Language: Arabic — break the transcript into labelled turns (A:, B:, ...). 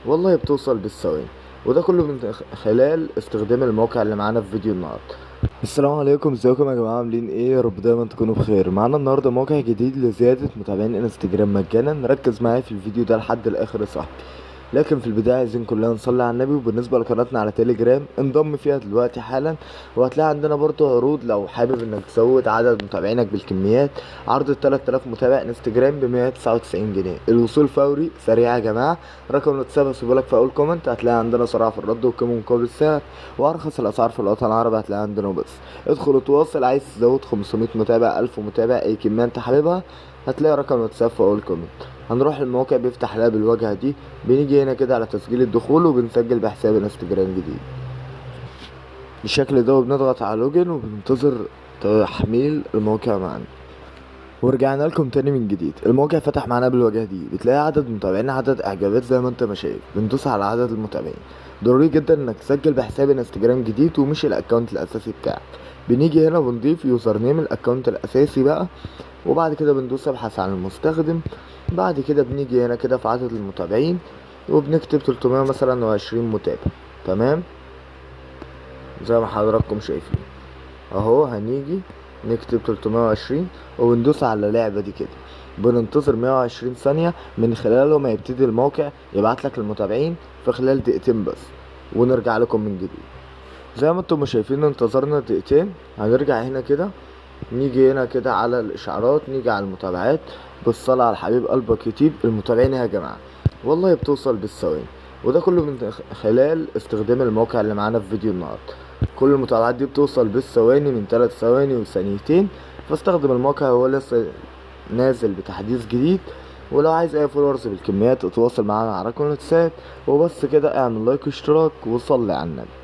A: والله بتوصل بالثواني، وده كله من خلال استخدام الموقع اللي معانا في فيديو النهارده. السلام عليكم، ازيكم يا جماعه؟ عاملين ايه؟ يا رب دايما تكونوا بخير. معانا النهارده موقع جديد لزياده متابعين انستجرام مجانا. ركز معايا في الفيديو ده لحد الاخر يا صاحبي. لكن في البدايه عايزين كلنا نصلي على النبي. وبالنسبه لقناتنا على تليجرام انضم فيها دلوقتي حالا، وهتلاقي عندنا برضه عروض لو حابب انك تزود عدد متابعينك بالكميات. عرض ال 3000 متابع انستجرام ب 199 جنيه، الوصول فوري سريع يا جماعه. رقم الواتساب هسيبهولك في اول كومنت. هتلاقي عندنا سرعه في الرد وقيمه مقابل السعر، وارخص الاسعار في الوطن العربي هتلاقي عندنا وبس. ادخل وتواصل. عايز تزود 500 متابع، 1000 متابع، اي كميه انت حاببها، هتلاقي رقم الواتساب في اول كومنت. هنروح الموقع بيفتح لها بالواجهه دي. بنيجي هنا كده على تسجيل الدخول وبنسجل بحساب انستجرام جديد بالشكل ده، وبنضغط على لوجن وبننتظر تحميل الموقع معانا. ورجعنا لكم تاني من جديد. الموقع فتح معانا بالواجهه دي. بتلاقي عدد متابعين، عدد اعجابات زي ما انت ما شايف. بندوس على عدد المتابعين. ضروري جدا انك تسجل بحساب انستجرام جديد ومش الاكونت الاساسي بتاعك. بنيجي هنا بنضيف يوزر نيم الاكونت الاساسي بقى، وبعد كده بندوس ابحث عن المستخدم. بعد كده بنيجي هنا كده في عدد المتابعين وبنكتب 300 مثلا وعشرين متابع. تمام زي ما حضراتكم شايفين اهو. هنيجي نكتب 320 وبندوس على اللعبة دي كده. بننتظر 120 ثانية من خلالهم ما يبتدي الموقع يبعت لك المتابعين في خلال دقيقتين بس، ونرجع لكم من جديد. زي ما انتم شايفين انتظرنا دقيقتين. هنرجع هنا كده، نيجي هنا كده على الاشعارات، نيجي على المتابعات. بالصلاة على الحبيب قلبك يطيب. المتابعين يا جماعة والله بتوصل بالثواني، وده كله من خلال استخدام الموقع اللي معانا في فيديو النهارده. كل المتابعات دي بتوصل بالثواني، من 3 ثواني وثانيتين. فاستخدم الموقع، هو لسه نازل بتحديث جديد. ولو عايز اي فولورز بالكميات اتواصل معانا على رقم الواتساب. وبس كده، اعمل لايك واشتراك وصلي على النبي.